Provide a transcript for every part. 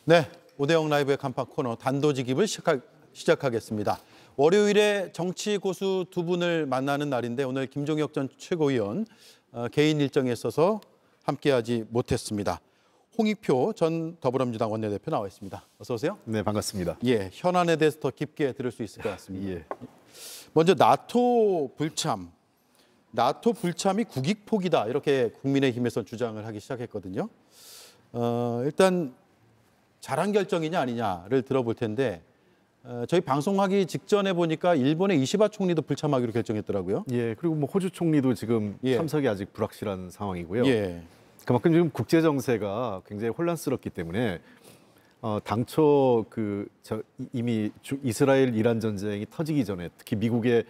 네, 오대영 라이브의 간판 코너 단도직입을 시작하겠습니다. 월요일에 정치 고수 두 분을 만나는 날인데 오늘 김종혁 전 최고위원 개인 일정에 있어서 함께하지 못했습니다. 홍익표 전 더불어민주당 원내대표 나와 있습니다. 어서 오세요. 네, 반갑습니다. 예, 현안에 대해서 더 깊게 들을 수 있을 것 같습니다. 예. 먼저 나토 불참이 국익폭이다 이렇게 국민의힘에서 주장을 하기 시작했거든요. 일단 잘한 결정이냐 아니냐를 들어볼 텐데 저희 방송하기 직전에 보니까 일본의 이시바 총리도 불참하기로 결정했더라고요. 예, 그리고 뭐 호주 총리도 지금 예. 참석이 아직 불확실한 상황이고요. 예. 그만큼 지금 국제 정세가 굉장히 혼란스럽기 때문에 당초 이미 이스라엘 이란 전쟁이 터지기 전에 특히 미국의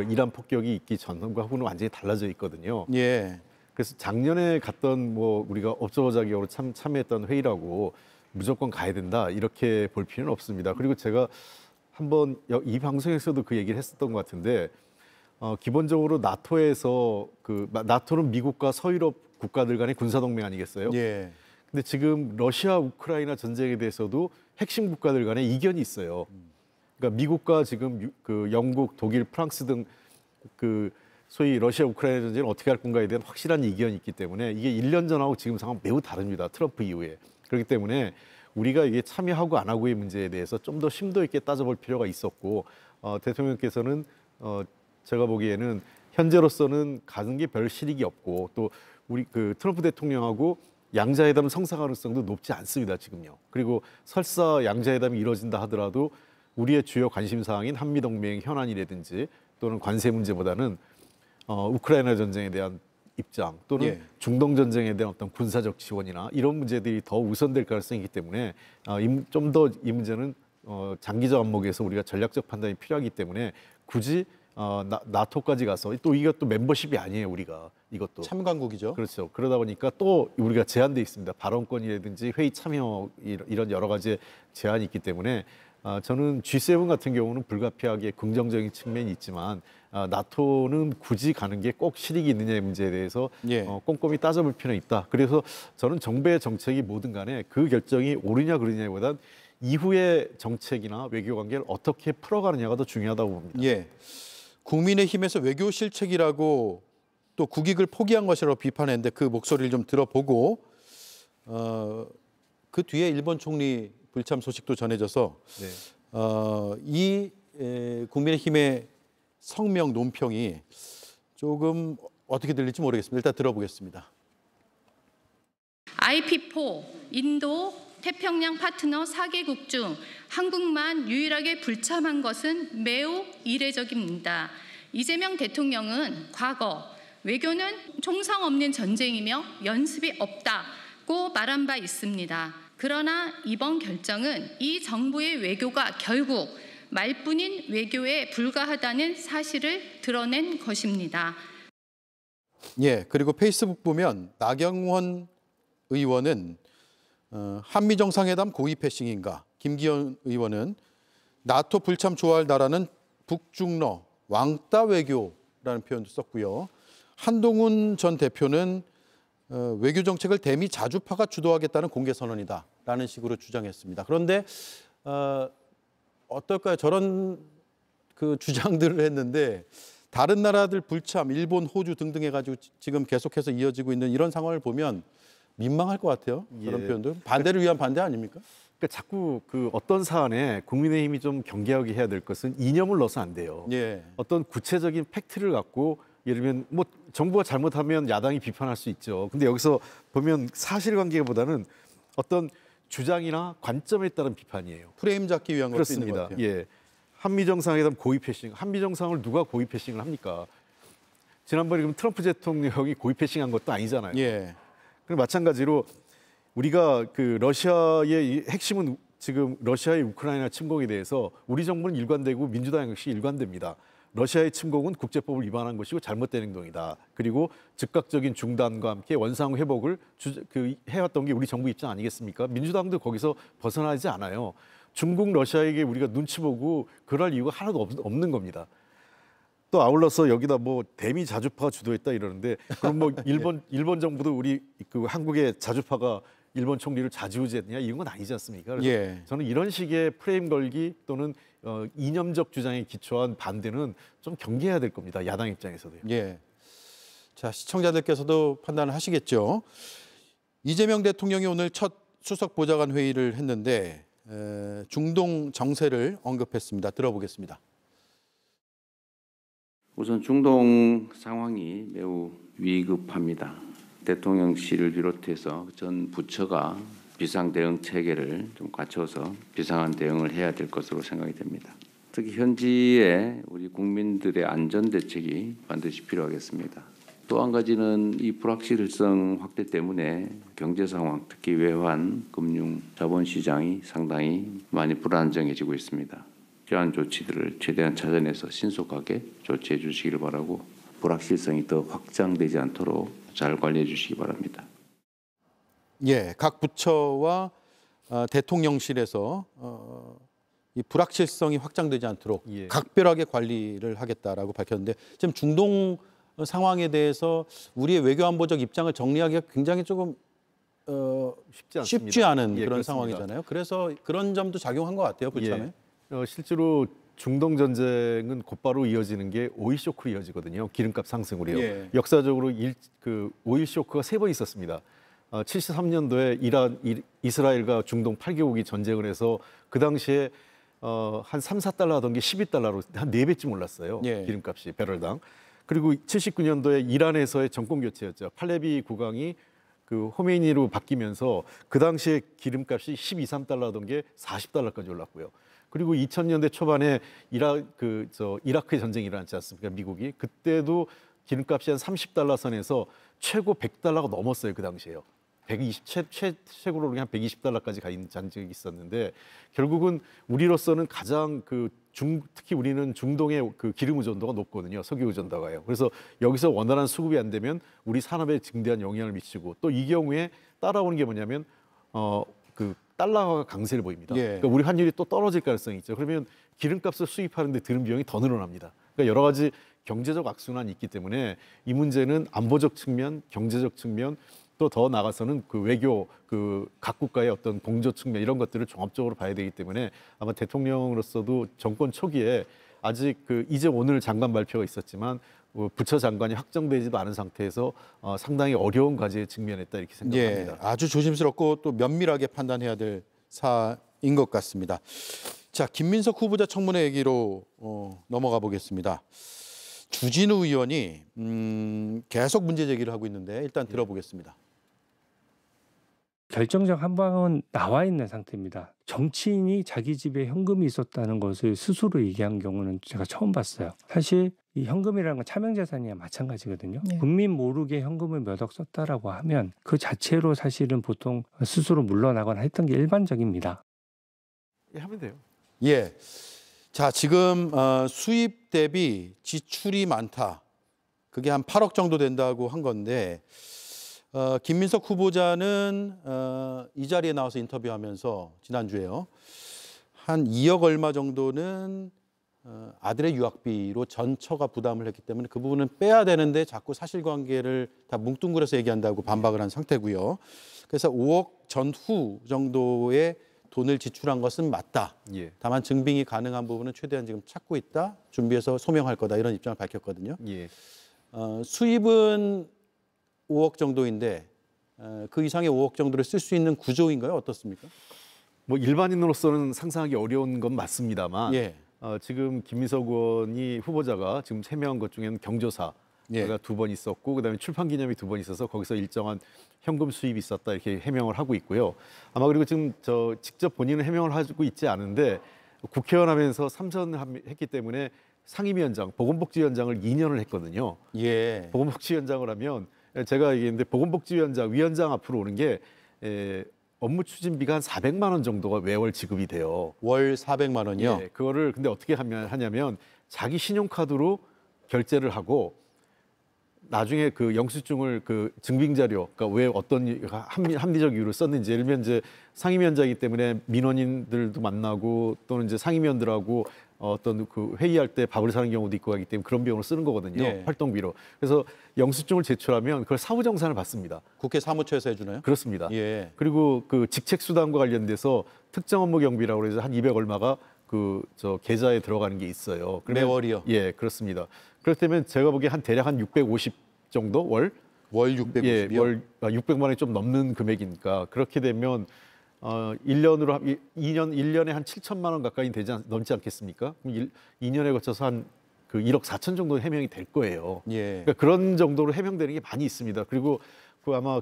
이란 폭격이 있기 전하고는 완전히 달라져 있거든요. 예. 그래서 작년에 갔던 우리가 업저버 자격으로 참여했던 회의라고 무조건 가야 된다 이렇게 볼 필요는 없습니다. 그리고 제가 한번 이 방송에서도 그 얘기를 했었던 것 같은데 기본적으로 나토는 미국과 서유럽 국가들 간의 군사동맹 아니겠어요? 예. 근데 지금 러시아 우크라이나 전쟁에 대해서도 핵심 국가들 간에 이견이 있어요. 그러니까 미국과 지금 영국, 독일, 프랑스 등 소위 러시아 우크라이나 전쟁을 어떻게 할 건가에 대한 확실한 이견이 있기 때문에 이게 1년 전하고 지금 상황 매우 다릅니다. 트럼프 이후에. 그렇기 때문에 우리가 이게 참여하고 안 하고의 문제에 대해서 좀 더 심도 있게 따져볼 필요가 있었고 대통령께서는 제가 보기에는 현재로서는 가는 게 별 실익이 없고 또 우리 트럼프 대통령하고 양자회담 성사 가능성도 높지 않습니다, 지금요. 그리고 설사 양자회담이 이루어진다 하더라도 우리의 주요 관심 사항인 한미동맹 현안이라든지 또는 관세 문제보다는 우크라이나 전쟁에 대한 입장 또는 예. 중동 전쟁에 대한 어떤 군사적 지원이나 이런 문제들이 더 우선될 가능성이 있기 때문에 좀 더 이 문제는 장기적 안목에서 우리가 전략적 판단이 필요하기 때문에 굳이 나토까지 가서 또 이것도 멤버십이 아니에요, 우리가 이것도 참관국이죠. 그렇죠. 그러다 보니까 또 우리가 제한돼 있습니다. 발언권이라든지 회의 참여 이런 여러 가지 제한이 있기 때문에 저는 G7 같은 경우는 불가피하게 긍정적인 측면이 있지만 나토는 굳이 가는 게 꼭 실익이 있느냐의 문제에 대해서 예. 꼼꼼히 따져볼 필요는 있다. 그래서 저는 정부의 정책이 뭐든 간에 그 결정이 옳으냐 그르냐보단 이후의 정책이나 외교 관계를 어떻게 풀어가느냐가 더 중요하다고 봅니다. 예. 국민의힘에서 외교 실책이라고 또 국익을 포기한 것이라고 비판했는데 그 목소리를 좀 들어보고 그 뒤에 일본 총리 불참 소식도 전해져서 네. 국민의힘의 성명 논평이 조금 어떻게 들릴지 모르겠습니다. 일단 들어보겠습니다. IP4 인도 태평양 파트너 4개국 중 한국만 유일하게 불참한 것은 매우 이례적입니다. 이재명 대통령은 과거 외교는 총성 없는 전쟁이며 연습이 없다고 말한 바 있습니다. 그러나 이번 결정은 이 정부의 외교가 결국 말뿐인 외교에 불과하다는 사실을 드러낸 것입니다. 예, 그리고 페이스북 보면 나경원 의원은 한미 정상회담 고의 패싱인가, 김기현 의원은 나토 불참 좋아할 나라는 북중러 왕따 외교라는 표현도 썼고요. 한동훈 전 대표는 외교 정책을 대미 자주파가 주도하겠다는 공개 선언이다라는 식으로 주장했습니다. 그런데 어떨까요? 저런 주장들을 했는데 다른 나라들 불참, 일본, 호주 등등 해가지고 지금 계속해서 이어지고 있는 이런 상황을 보면 민망할 것 같아요. 그런 예. 표현들. 반대를 위한 반대 아닙니까? 그러니까 자꾸 어떤 사안에 국민의힘이 좀 경계하게 해야 될 것은 이념을 넣어서 안 돼요. 예. 어떤 구체적인 팩트를 갖고 예를 들면 정부가 잘못하면 야당이 비판할 수 있죠. 근데 여기서 보면 사실관계보다는 어떤 주장이나 관점에 따른 비판이에요. 프레임 잡기 위한 것도 있는 것 그렇습니다. 같아요. 예. 한미 정상회담 고의 패싱. 한미 정상을 누가 고의 패싱을 합니까? 지난번에 그럼 트럼프 대통령이 고의 패싱한 것도 아니잖아요. 예. 그리고 마찬가지로 우리가 러시아의 이 핵심은 지금 러시아의 우크라이나 침공에 대해서 우리 정부는 일관되고 민주당 역시 일관됩니다. 러시아의 침공은 국제법을 위반한 것이고 잘못된 행동이다. 그리고 즉각적인 중단과 함께 원상 회복을 해왔던 게 우리 정부 입장 아니겠습니까? 민주당도 거기서 벗어나지 않아요. 중국, 러시아에게 우리가 눈치 보고 그럴 이유가 하나도 없는 겁니다. 또 아울러서 여기다 대미 자주파가 주도했다 이러는데 그럼 일본 정부도 우리 한국의 자주파가 일본 총리를 좌지우지했느냐 이런 건 아니지 않습니까? 그래서 예. 저는 이런 식의 프레임 걸기 또는 이념적 주장에 기초한 반대는 좀 경계해야 될 겁니다. 야당 입장에서도요. 예. 자, 시청자들께서도 판단을 하시겠죠. 이재명 대통령이 오늘 첫 수석 보좌관 회의를 했는데 중동 정세를 언급했습니다. 들어보겠습니다. 우선 중동 상황이 매우 위급합니다. 대통령실을 비롯해서 전 부처가 비상 대응 체계를 좀 갖춰서 비상한 대응을 해야 될 것으로 생각이 됩니다. 특히 현지의 우리 국민들의 안전 대책이 반드시 필요하겠습니다. 또 한 가지는 이 불확실성 확대 때문에 경제 상황, 특히 외환, 금융, 자본시장이 상당히 많이 불안정해지고 있습니다. 이러한 조치들을 최대한 찾아내서 신속하게 조치해 주시기를 바라고 불확실성이 더 확장되지 않도록 잘 관리해 주시기 바랍니다. 예, 각 부처와 대통령실에서 이 불확실성이 확장되지 않도록 예. 각별하게 관리를 하겠다라고 밝혔는데 지금 중동 상황에 대해서 우리의 외교안보적 입장을 정리하기가 굉장히 조금 쉽지 않습니다. 쉽지 않은 예, 그런 그렇습니다. 상황이잖아요. 그래서 그런 점도 작용한 것 같아요, 불참에. 실제로 중동 전쟁은 곧바로 이어지는 게 오일 쇼크로 이어지거든요. 기름값 상승으로요. 예. 역사적으로 오일 쇼크가 3번 있었습니다. 73년도에 이스라엘과 중동 8개국이 전쟁을 해서 그 당시에 한 3, 4달러 하던 게 12달러로 한 4배쯤 올랐어요. 예. 기름값이 배럴당. 그리고 79년도에 이란에서의 정권 교체였죠. 팔레비 국왕이 그 호메이니로 바뀌면서 그 당시에 기름값이 12, 3달러 하던 게 40달러까지 올랐고요. 그리고 2000년대 초반에 이라크의 전쟁이 일어났지 않습니까? 미국이. 그때도 기름값이 한 30달러 선에서 최고 100달러가 넘었어요. 그 당시에요. 120최고로 한 120달러까지 가 있는 전쟁이 있었는데 결국은 우리로서는 가장 특히 우리는 중동의 그 기름 의존도가 높거든요. 석유 의존도가요. 그래서 여기서 원활한 수급이 안 되면 우리 산업에 증대한 영향을 미치고 또 이 경우에 따라오는 게 뭐냐면 달러가 강세를 보입니다. 예. 그러니까 우리 환율이 또 떨어질 가능성이 있죠. 그러면 기름값을 수입하는데 드는 비용이 더 늘어납니다. 그러니까 여러 가지 경제적 악순환이 있기 때문에 이 문제는 안보적 측면, 경제적 측면 또 더 나가서는 그 외교 각 국가의 어떤 공조 측면 이런 것들을 종합적으로 봐야 되기 때문에 아마 대통령으로서도 정권 초기에 아직 이제 오늘 장관 발표가 있었지만 부처 장관이 확정되지도 않은 상태에서 상당히 어려운 과제에 직면했다 이렇게 생각합니다. 예, 아주 조심스럽고 또 면밀하게 판단해야 될 사인 것 같습니다. 자, 김민석 후보자 청문회 얘기로 넘어가 보겠습니다. 주진우 의원이 계속 문제 제기를 하고 있는데 일단 들어보겠습니다. 결정적 한 방은 나와 있는 상태입니다. 정치인이 자기 집에 현금이 있었다는 것을 스스로 얘기한 경우는 제가 처음 봤어요. 사실 이 현금이라는 건 차명재산이야 마찬가지거든요. 네. 국민 모르게 현금을 몇 억 썼다라고 하면 그 자체로 사실은 보통 스스로 물러나거나 했던 게 일반적입니다. 예, 하면 돼요. 예. 자, 지금 수입 대비 지출이 많다. 그게 한 8억 정도 된다고 한 건데 김민석 후보자는 이 자리에 나와서 인터뷰하면서 지난주에요. 한 2억 얼마 정도는 아들의 유학비로 전처가 부담을 했기 때문에 그 부분은 빼야 되는데 자꾸 사실관계를 다 뭉뚱그려서 얘기한다고 반박을 한 상태고요. 그래서 5억 전후 정도의 돈을 지출한 것은 맞다. 예. 다만 증빙이 가능한 부분은 최대한 지금 찾고 있다. 준비해서 소명할 거다. 이런 입장을 밝혔거든요. 예. 수입은 5억 정도인데 그 이상의 5억 정도를 쓸 수 있는 구조인가요? 어떻습니까? 뭐 일반인으로서는 상상하기 어려운 건 맞습니다만 예. 지금 김민석 의원이 후보자가 지금 세명한 것 중에는 경조사가 예. 2번 있었고 그다음에 출판 기념이 2번 있어서 거기서 일정한 현금 수입이 있었다 이렇게 해명을 하고 있고요. 아마 그리고 지금 직접 본인은 해명을 하고 있지 않은데 국회의원 하면서 3선을 했기 때문에 상임위원장, 보건복지위원장을 2년을 했거든요. 예. 보건복지위원장을 하면 제가 얘기했는데 보건복지위원장 앞으로 오는 게 업무 추진비가 한 400만 원 정도가 매월 지급이 돼요. 월 400만 원이요? 예, 그거를 근데 어떻게 하냐면 자기 신용카드로 결제를 하고 나중에 그 영수증을 증빙 자료, 그러니까 왜 어떤 합리적 이유를 썼는지, 예를 들면 이제 상임위원장이기 때문에 민원인들도 만나고 또는 이제 상임위원들하고 어떤 그 회의할 때 밥을 사는 경우도 있고 하기 때문에 그런 비용을 쓰는 거거든요. 네. 활동비로. 그래서 영수증을 제출하면 그걸 사후정산을 받습니다. 국회 사무처에서 해주나요? 그렇습니다. 예. 그리고 그 직책 수당과 관련돼서 특정 업무 경비라고 해서 한 200 얼마가 그 저 계좌에 들어가는 게 있어요. 그러면- 매월이요? 예, 그렇습니다. 그렇다면 제가 보기에 한 대략 한 650 정도 월? 월 650이요? 예, 월 600만 원이 좀 넘는 금액이니까 그렇게 되면 1년으로 1년에 한 7천만 원 가까이 넘지 않겠습니까? 그럼 2년에 거쳐서 한 그 1억 4천 정도 해명이 될 거예요. 예. 그러니까 그런 정도로 해명되는 게 많이 있습니다. 그리고 그 아마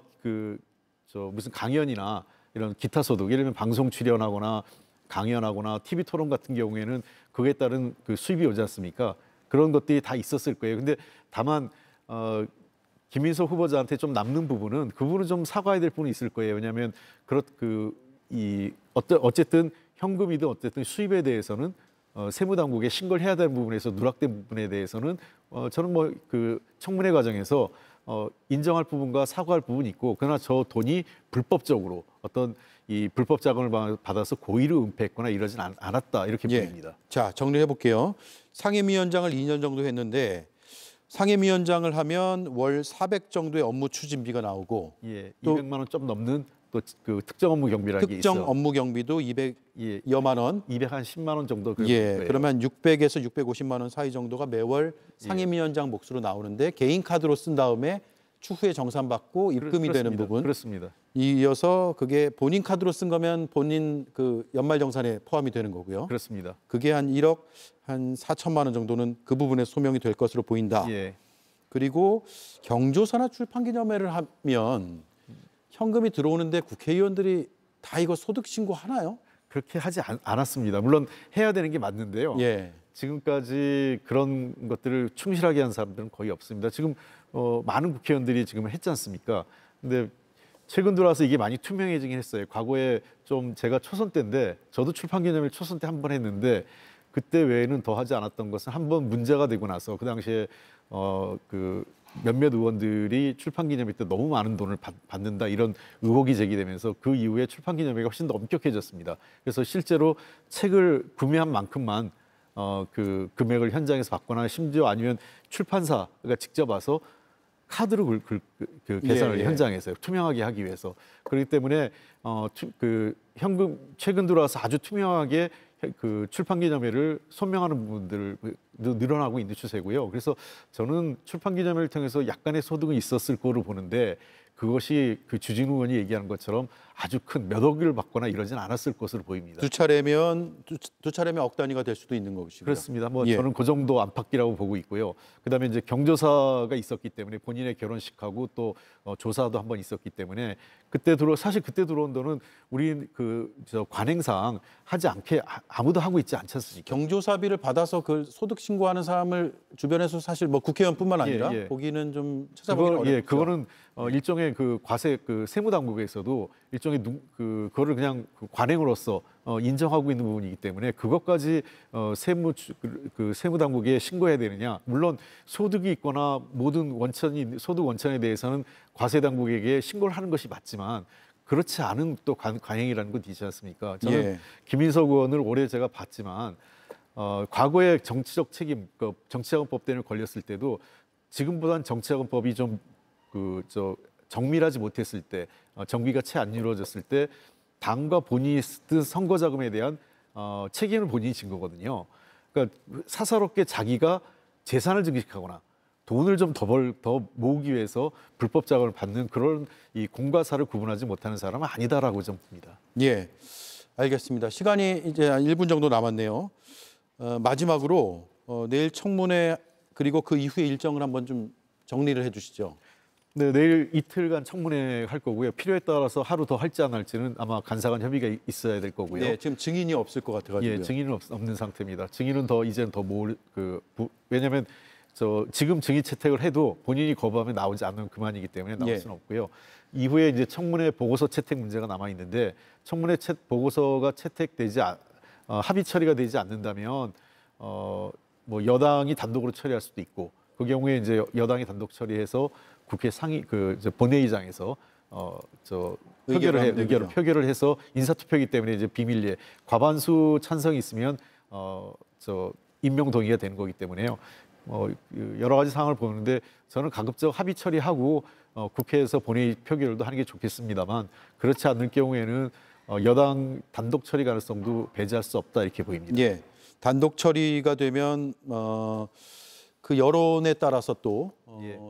무슨 강연이나 이런 기타 소득, 예를 들면 방송 출연하거나 강연하거나 TV 토론 같은 경우에는 그에 따른 그 수입이 오지 않습니까? 그런 것들이 다 있었을 거예요. 근데 다만 김인석 후보자한테 좀 남는 부분은 그 부분은 좀 사과해야 될 부분이 있을 거예요. 왜냐하면 어쨌든 현금이든 어쨌든 수입에 대해서는 세무당국에 신고를 해야 되는 부분에서 누락된 부분에 대해서는 저는 뭐 그 청문회 과정에서 인정할 부분과 사과할 부분이 있고, 그러나 저 돈이 불법적으로 어떤 이 불법 자금을 받아서 고의로 은폐했거나 이러진 않았다 이렇게 예. 보입니다. 자, 정리해 볼게요. 상임위원장을 2년 정도 했는데 상임위원장을 하면 월 400 정도의 업무 추진비가 나오고 예, 또 200만 원 좀 넘는 또 그 특정 업무 경비라는 게 있어요. 특정 업무 경비도 200여만 원. 210만 원 정도 그럴 예, 거예요. 그러면 600에서 650만 원 사이 정도가 매월 상임위원장 몫으로 나오는데 개인 카드로 쓴 다음에 추후에 정산받고 입금이 되는 부분. 그렇습니다. 이어서 그게 본인 카드로 쓴 거면 본인 그 연말정산에 포함이 되는 거고요. 그렇습니다. 그게 한 1억 한 4천만 원 정도는 그 부분에 소명이 될 것으로 보인다. 예. 그리고 경조사나 출판기념회를 하면 현금이 들어오는데 국회의원들이 다 이거 소득 신고 하나요? 그렇게 하지 않았습니다. 물론 해야 되는 게 맞는데요. 예. 지금까지 그런 것들을 충실하게 한 사람들은 거의 없습니다. 지금 많은 국회의원들이 지금 했지 않습니까? 근데 최근 들어와서 이게 많이 투명해지긴 했어요. 과거에 좀 제가 초선 때인데 저도 출판기념일 초선 때 한 번 했는데 그때 외에는 더 하지 않았던 것은 한 번 문제가 되고 나서 그 당시에 그 몇몇 의원들이 출판기념회 때 너무 많은 돈을 받는다 이런 의혹이 제기되면서 그 이후에 출판기념회가 훨씬 더 엄격해졌습니다. 그래서 실제로 책을 구매한 만큼만 그 금액을 현장에서 받거나 심지어 아니면 출판사가 직접 와서 카드로 계산을 예. 현장에서 투명하게 하기 위해서. 그렇기 때문에 그 현금 최근 들어와서 아주 투명하게 그 출판기념회를 소명하는 부분들도 늘어나고 있는 추세고요. 그래서 저는 출판기념회를 통해서 약간의 소득은 있었을 거로 보는데 그것이 그 주진우 의원이 얘기하는 것처럼 아주 큰 몇 억을 받거나 이러진 않았을 것으로 보입니다. 두 차례면 억 단위가 될 수도 있는 것이고요. 그렇습니다. 뭐 예. 저는 그 정도 안팎이라고 보고 있고요. 그다음에 이제 경조사가 있었기 때문에 본인의 결혼식하고 또 조사도 한 번 있었기 때문에 사실 그때 들어온 돈은 우리 저 관행상 하지 않게 아무도 하고 있지 않지 않습니까? 경조사비를 받아서 그 소득 신고하는 사람을 주변에서 사실 뭐 국회의원뿐만 아니라 예. 보기는 좀 찾아보기 어렵죠. 그거는 일종의 그 과세 그 세무당국에서도 일종의 그거를 그냥 관행으로서 인정하고 있는 부분이기 때문에 그것까지 세무당국에 신고해야 되느냐? 물론 소득이 있거나 모든 소득 원천에 대해서는 과세당국에게 신고를 하는 것이 맞지만 그렇지 않은 또 관행이라는 건 있지 않습니까? 저는 예. 김인석 의원을 올해 제가 봤지만 과거에 정치적 책임, 정치자금법 때문에 걸렸을 때도 지금보다는 정치자금법이 좀 정밀하지 못했을 때, 정비가 채 안 이루어졌을 때 당과 본인이 쓴 선거자금에 대한 책임을 본인이 진 거거든요. 그러니까 사사롭게 자기가 재산을 증식하거나 돈을 좀 더 모으기 위해서 불법 자금을 받는 그런 이 공과 사를 구분하지 못하는 사람은 아니다라고 좀 봅니다. 예, 알겠습니다. 시간이 이제 한 1분 정도 남았네요. 마지막으로 내일 청문회 그리고 그 이후의 일정을 한번 좀 정리를 해주시죠. 네, 내일 이틀간 청문회 할 거고요. 필요에 따라서 하루 더 할지 안 할지는 아마 간사간 협의가 있어야 될 거고요. 네, 지금 증인이 없을 것 같아가지고요. 예, 증인은 없는 상태입니다. 증인은 이제는 더 왜냐하면 지금 증인 채택을 해도 본인이 거부하면 나오지 않는 그만이기 때문에 나올 예. 수는 없고요. 이후에 이제 청문회 보고서 채택 문제가 남아 있는데 청문회 보고서가 합의 처리가 되지 않는다면 뭐 여당이 단독으로 처리할 수도 있고 그 경우에 이제 여당이 단독 처리해서 국회 본회의장에서 표결을 해서 인사투표이기 때문에 이제 비밀리에 과반수 찬성이 있으면 임명 동의가 되는 거기 때문에요. 여러 가지 상황을 보는데 저는 가급적 합의 처리하고 국회에서 본회의 표결도 하는 게 좋겠습니다만 그렇지 않을 경우에는 여당 단독 처리 가능성도 배제할 수 없다 이렇게 보입니다. 예, 단독 처리가 되면 그 여론에 따라서 또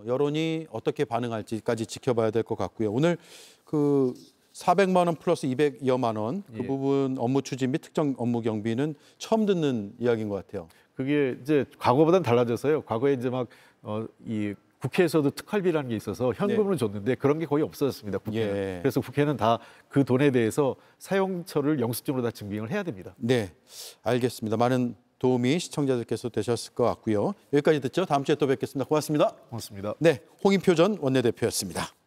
여론이 어떻게 반응할지까지 지켜봐야 될 것 같고요. 오늘 그 400만 원 플러스 200여만 원 그 부분 업무 추진 및 특정 업무 경비는 처음 듣는 이야기인 것 같아요. 그게 이제 과거보다는 달라져서요. 과거에 이제 막 이 국회에서도 특활비라는 게 있어서 현금으로 줬는데 그런 게 거의 없어졌습니다. 국회는. 예. 그래서 국회는 다 그 돈에 대해서 사용처를 영수증으로 다 증빙을 해야 됩니다. 네, 알겠습니다. 많은 도움이 시청자들께서 되셨을 것 같고요. 여기까지 듣죠. 다음 주에 또 뵙겠습니다. 고맙습니다. 고맙습니다. 네, 홍인표 전 원내대표였습니다.